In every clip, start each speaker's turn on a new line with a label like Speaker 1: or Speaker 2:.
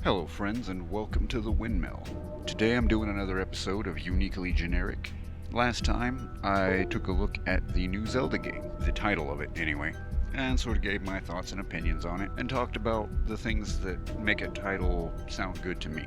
Speaker 1: Hello friends and welcome to the Windmill. Today I'm doing another episode of Uniquely Generic. Last time I took a look at the new Zelda game, the title of it anyway, and sort of gave my thoughts and opinions on it and talked about the things that make a title sound good to me.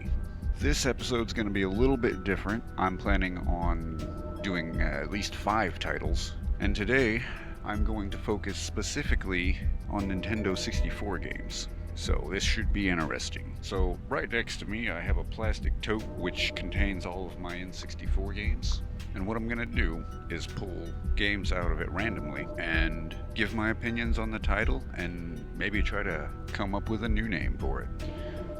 Speaker 1: This episode's going to be a little bit different. I'm planning on doing at least 5 titles, and today I'm going to focus specifically on Nintendo 64 games. So this should be interesting. So right next to me I have a plastic tote which contains all of my N64 games. And what I'm going to do is pull games out of it randomly and give my opinions on the title and maybe try to come up with a new name for it.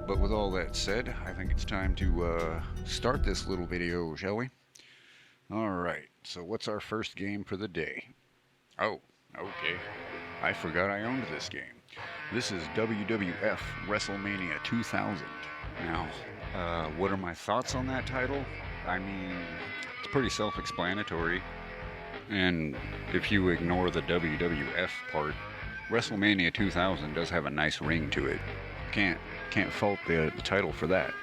Speaker 1: But with all that said, I think it's time to start this little video, shall we? Alright, so what's our first game for the day? Oh, okay. I forgot I owned this game. This is WWF WrestleMania 2000. Now, what are my thoughts on that title? I mean, it's pretty self-explanatory. And if you ignore the WWF part, WrestleMania 2000 does have a nice ring to it. Can't fault the title for that.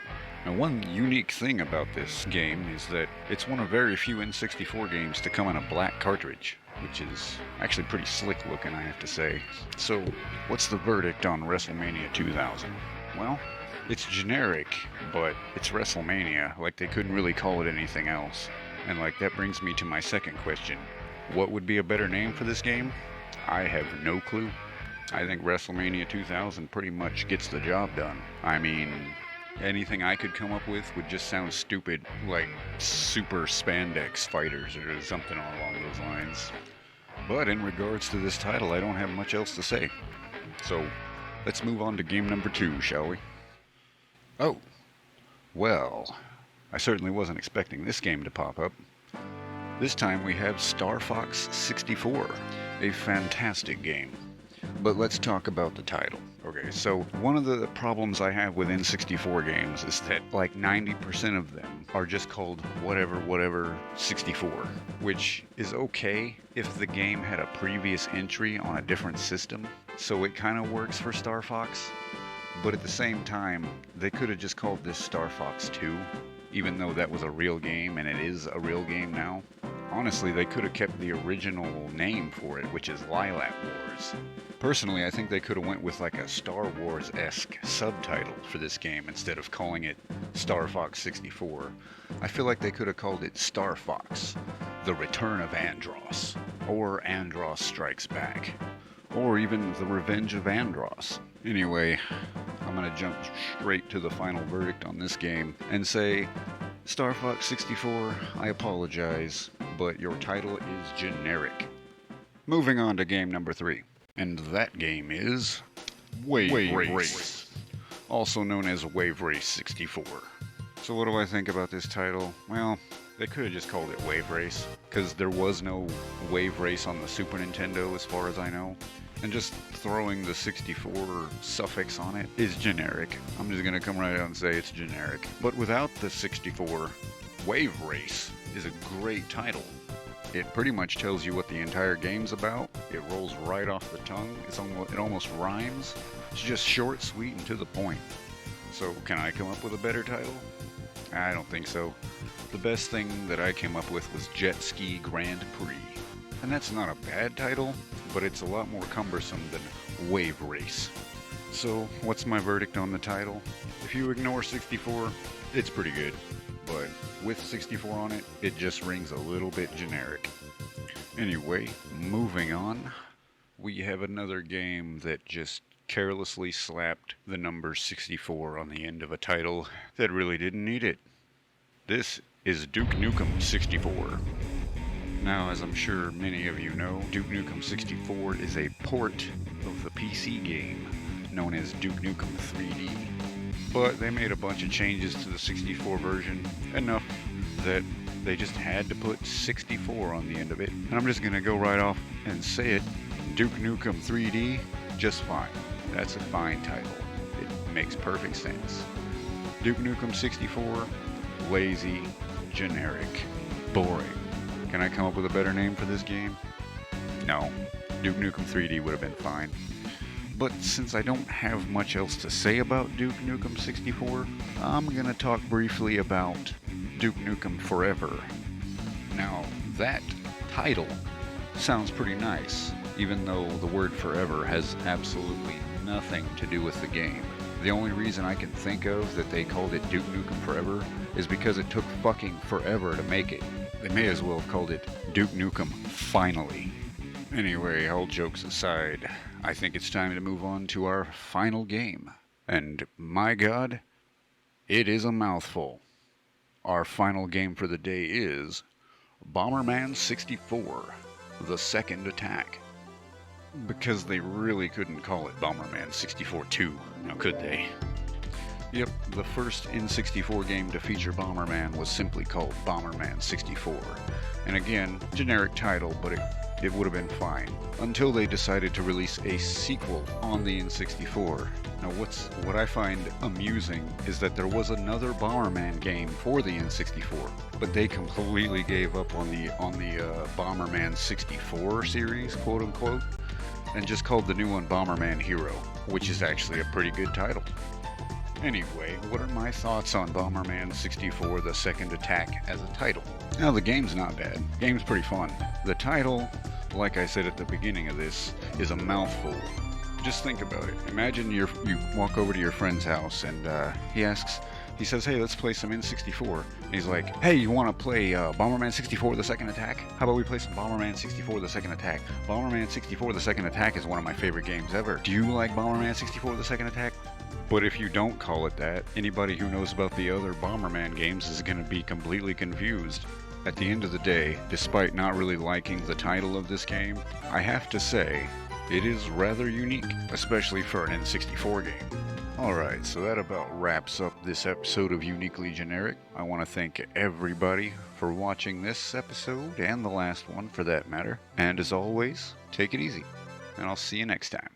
Speaker 1: Now, one unique thing about this game is that it's one of very few N64 games to come in a black cartridge, which is actually pretty slick looking, I have to say. So, what's the verdict on WrestleMania 2000? Well, it's generic, but it's WrestleMania. Like, they couldn't really call it anything else. And that brings me to my second question. What would be a better name for this game? I have no clue. I think WrestleMania 2000 pretty much gets the job done. I mean, anything I could come up with would just sound stupid, like Super Spandex Fighters or something along those lines. But in regards to this title, I don't have much else to say. So, let's move on to game number 2, shall we? Oh, well, I certainly wasn't expecting this game to pop up. This time we have Star Fox 64, a fantastic game. But let's talk about the title. Okay, so one of the problems I have with N64 games is that 90% of them are just called whatever 64, which is okay if the game had a previous entry on a different system, so it kind of works for Star Fox. But at the same time, they could have just called this Star Fox 2, even though that was a real game and it is a real game now. Honestly, they could have kept the original name for it, which is Lilac Wars. Personally, I think they could have went with a Star Wars-esque subtitle for this game instead of calling it Star Fox 64. I feel like they could have called it Star Fox, The Return of Andross, or Andross Strikes Back, or even The Revenge of Andross. Anyway, I'm going to jump straight to the final verdict on this game and say, Star Fox 64, I apologize, but your title is generic. Moving on to game number 3. And that game is Wave Race, also known as Wave Race 64. So what do I think about this title? Well, they could have just called it Wave Race, because there was no Wave Race on the Super Nintendo as far as I know. And just throwing the 64 suffix on it is generic. I'm just going to come right out and say it's generic. But without the 64, Wave Race is a great title. It pretty much tells you what the entire game's about. It rolls right off the tongue. It almost rhymes. It's just short, sweet, and to the point. So, can I come up with a better title? I don't think so. The best thing that I came up with was Jet Ski Grand Prix. And that's not a bad title, but it's a lot more cumbersome than Wave Race. So, what's my verdict on the title? If you ignore 64, it's pretty good. But with 64 on it, it just rings a little bit generic. Anyway, moving on, we have another game that just carelessly slapped the number 64 on the end of a title that really didn't need it. This is Duke Nukem 64. Now, as I'm sure many of you know, Duke Nukem 64 is a port of the PC game known as Duke Nukem 3D. But they made a bunch of changes to the 64 version, enough that they just had to put 64 on the end of it. And I'm just gonna go right off and say it, Duke Nukem 3D, just fine. That's a fine title. It makes perfect sense. Duke Nukem 64, lazy, generic, boring. Can I come up with a better name for this game? No. Duke Nukem 3D would have been fine. But since I don't have much else to say about Duke Nukem 64, I'm gonna talk briefly about Duke Nukem Forever. Now, that title sounds pretty nice, even though the word forever has absolutely nothing to do with the game. The only reason I can think of that they called it Duke Nukem Forever is because it took fucking forever to make it. They may as well have called it Duke Nukem Finally. Anyway, all jokes aside, I think it's time to move on to our final game. And my god, it is a mouthful. Our final game for the day is Bomberman 64, The Second Attack. Because they really couldn't call it Bomberman 64-2, now could they? Yep, the first N64 game to feature Bomberman was simply called Bomberman 64. And again, generic title, but it would have been fine. Until they decided to release a sequel on the N64. Now what I find amusing is that there was another Bomberman game for the N64, but they completely gave up on the Bomberman 64 series, quote unquote, and just called the new one Bomberman Hero, which is actually a pretty good title. Anyway, what are my thoughts on Bomberman 64 The Second Attack as a title? Now, the game's not bad. The game's pretty fun. The title, like I said at the beginning of this, is a mouthful. Just think about it. Imagine you walk over to your friend's house and he says, hey, let's play some N64. And he's like, hey, you want to play Bomberman 64 The Second Attack? How about we play some Bomberman 64 The Second Attack? Bomberman 64 The Second Attack is one of my favorite games ever. Do you like Bomberman 64 The Second Attack? But if you don't call it that, anybody who knows about the other Bomberman games is going to be completely confused. At the end of the day, despite not really liking the title of this game, I have to say, it is rather unique, especially for an N64 game. Alright, so that about wraps up this episode of Uniquely Generic. I want to thank everybody for watching this episode, and the last one for that matter. And as always, take it easy, and I'll see you next time.